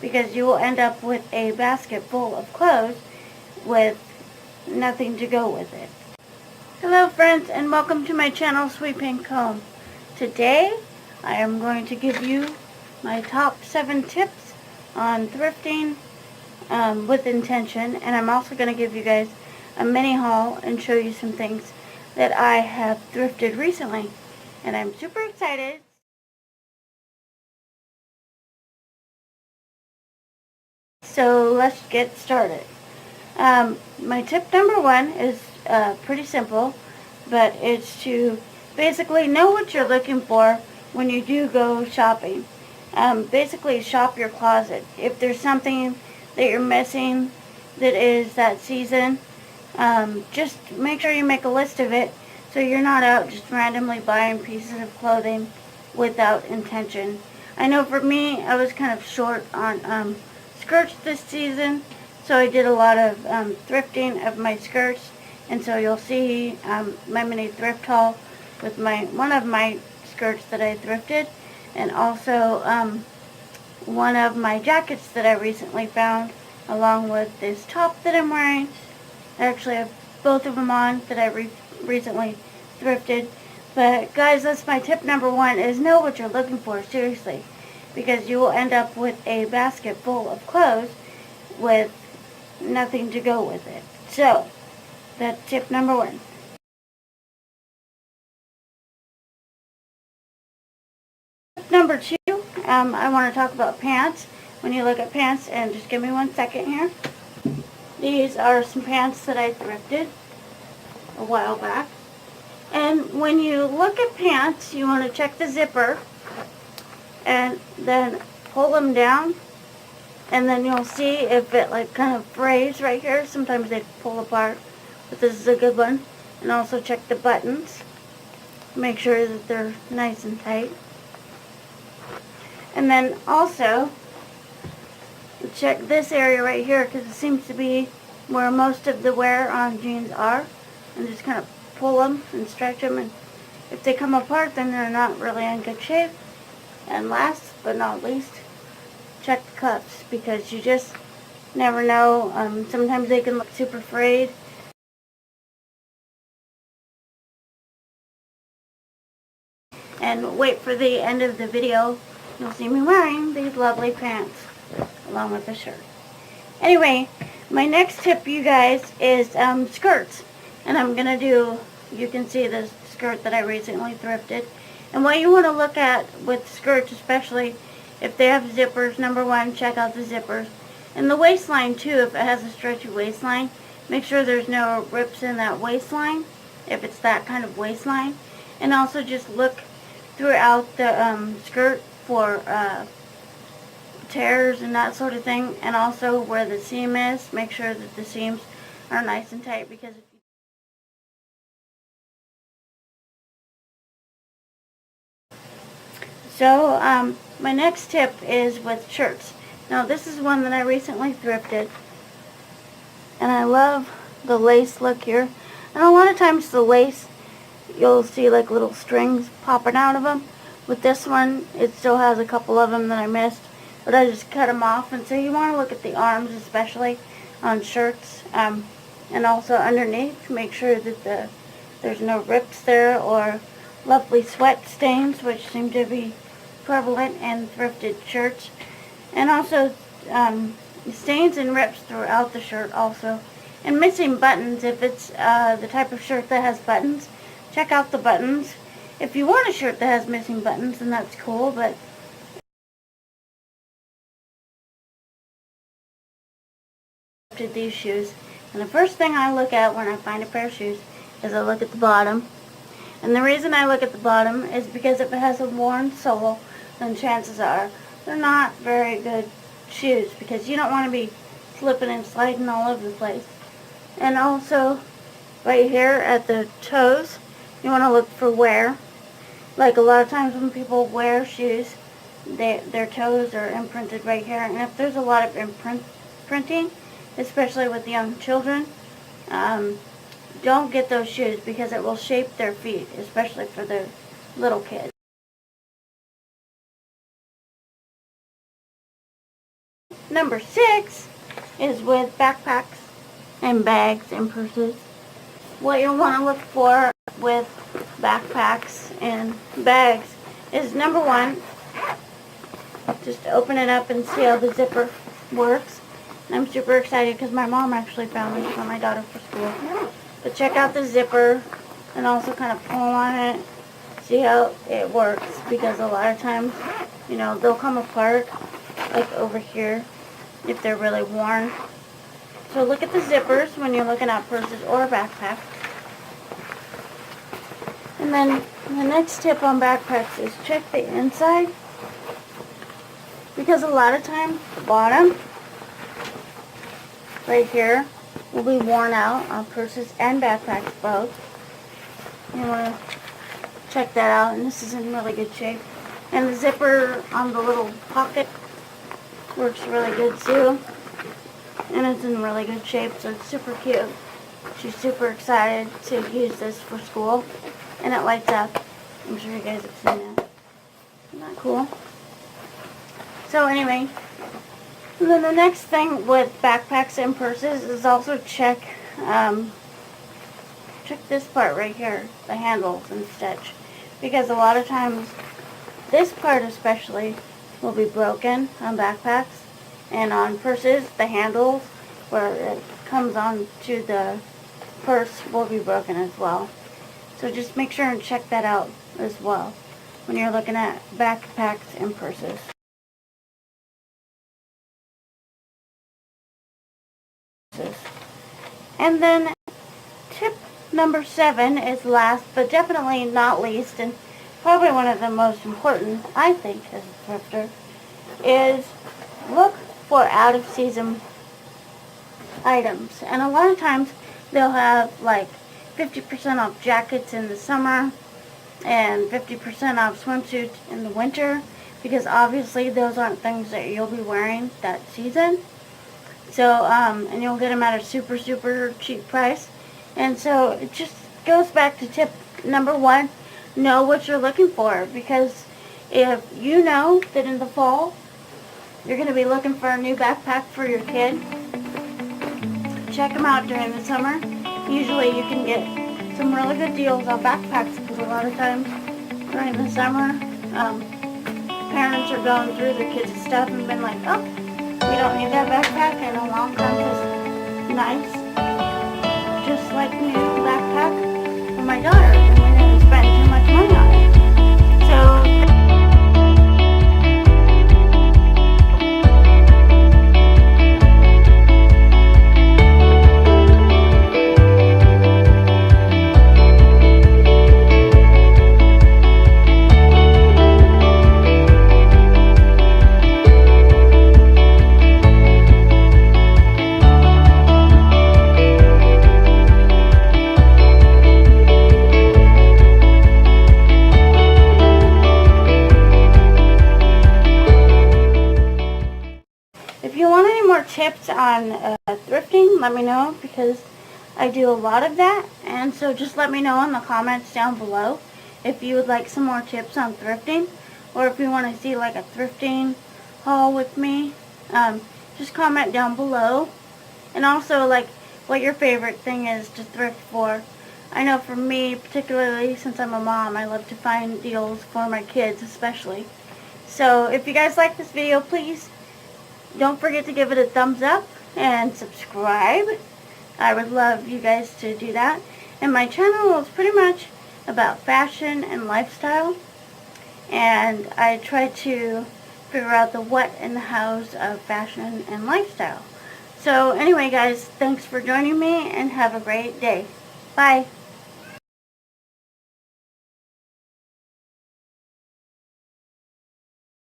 because you will end up with a basket full of clothes with nothing to go with it. Hello friends, and welcome to my channel, Sweet Pink Home. Today I am going to give you my top 7 tips on thrifting with intention, and I'm also going to give you guys a mini haul and show you some things that I have thrifted recently, and I'm super excited. So let's get started. My tip number 1 is pretty simple, but it's to basically know what you're looking for when you do go shopping. Basically shop your closet. If there's something that you're missing that is that season, just make sure you make a list of it so you're not out just randomly buying pieces of clothing without intention. I know for me, I was kind of short on skirts this season, so I did a lot of thrifting of my skirts, and so you'll see my mini thrift haul with one of my skirts that I thrifted, and also one of my jackets that I recently found, along with this top that I'm wearing. I actually have both of them on that I recently thrifted. But guys, that's my tip number 1, is know what you're looking for, seriously, because you will end up with a basket full of clothes with nothing to go with it. So that's tip number 1. Tip number 2, I want to talk about pants. When you look at pants, and just give me 1 second here. These are some pants that I thrifted a while back. And when you look at pants, you want to check the zipper and then pull them down, and then you'll see if it like kind of frays right here. Sometimes they pull apart, but this is a good one. And also check the buttons. Make sure that they're nice and tight. And then also check this area right here, because it seems to be where most of the wear on jeans are. And just kind of pull them and stretch them, and if they come apart, then they're not really in good shape. And last but not least, check the cuffs, because you just never know. Sometimes they can look super frayed. And wait for the end of the video. You'll see me wearing these lovely pants along with the shirt. Anyway, my next tip, you guys, is skirts. And I'm going to do, you can see the skirt that I recently thrifted. And what you want to look at with skirts, especially if they have zippers, number 1, check out the zippers. And the waistline too, if it has a stretchy waistline, make sure there's no rips in that waistline, if it's that kind of waistline. And also just look throughout the skirt for tears and that sort of thing. And also where the seam is, make sure that the seams are nice and tight, because if So, my next tip is with shirts. Now, this is one that I recently thrifted, and I love the lace look here. And a lot of times the lace, you'll see like little strings popping out of them. With this one, it still has a couple of them that I missed, but I just cut them off. And so you want to look at the arms, especially on shirts, and also underneath. Make sure that there's no rips there or lovely sweat stains, which seem to be prevalent in thrifted shirts. And also stains and rips throughout the shirt also. And missing buttons. If it's the type of shirt that has buttons, check out the buttons. If you want a shirt that has missing buttons, then that's cool, but these shoes. And the first thing I look at when I find a pair of shoes is I look at the bottom. And the reason I look at the bottom is because if it has a worn sole, then chances are they're not very good shoes, because you don't want to be slipping and sliding all over the place. And also right here at the toes, you want to look for wear. Like a lot of times when people wear shoes, their toes are imprinted right here. And if there's a lot of imprinting, especially with young children, don't get those shoes, because it will shape their feet, especially for the little kids. number 6 is with backpacks and bags and purses. What you'll want to look for with backpacks and bags is number 1, just open it up and see how the zipper works. And I'm super excited because my mom actually found this for my daughter for school. But check out the zipper and also kind of pull on it, see how it works, because a lot of times, you know, they'll come apart like over here if they're really worn. So look at the zippers when you're looking at purses or backpacks. And then the next tip on backpacks is check the inside, because a lot of times the bottom right here will be worn out on purses and backpacks both. You want to check that out, and this is in really good shape. And the zipper on the little pocket works really good too, and it's in really good shape, so it's super cute. She's super excited to use this for school, and it lights up. I'm sure you guys have seen that. Isn't that cool? So anyway, and then the next thing with backpacks and purses is also check this part right here, the handles and stitch, because a lot of times this part especially will be broken on backpacks, and on purses the handles where it comes on to the purse will be broken as well. So just make sure and check that out as well when you're looking at backpacks and purses. And then tip number 7 is last but definitely not least, and probably one of the most important, I think, as a thrifter, is look for out of season items. And a lot of times they'll have like 50% off jackets in the summer and 50% off swimsuits in the winter, because obviously those aren't things that you'll be wearing that season. So, and you'll get them at a super, super cheap price. And so it just goes back to tip number 1, know what you're looking for. Because if you know that in the fall you're going to be looking for a new backpack for your kid, check them out during the summer. Usually you can get some really good deals on backpacks, because a lot of times during the summer, parents are going through their kids' stuff and been like, oh, we don't need that backpack in a long time, because nice, just like new backpack for my daughter, and we didn't spend too much money on it. So if you want any more tips on thrifting, let me know, because I do a lot of that. And so just let me know in the comments down below if you would like some more tips on thrifting, or if you want to see like a thrifting haul with me. Just comment down below. And also like what your favorite thing is to thrift for. I know for me, particularly since I'm a mom, I love to find deals for my kids especially. So if you guys like this video, please don't forget to give it a thumbs up and subscribe. I would love you guys to do that. And my channel is pretty much about fashion and lifestyle. And I try to figure out the what and the hows of fashion and lifestyle. So anyway guys, thanks for joining me and have a great day. Bye.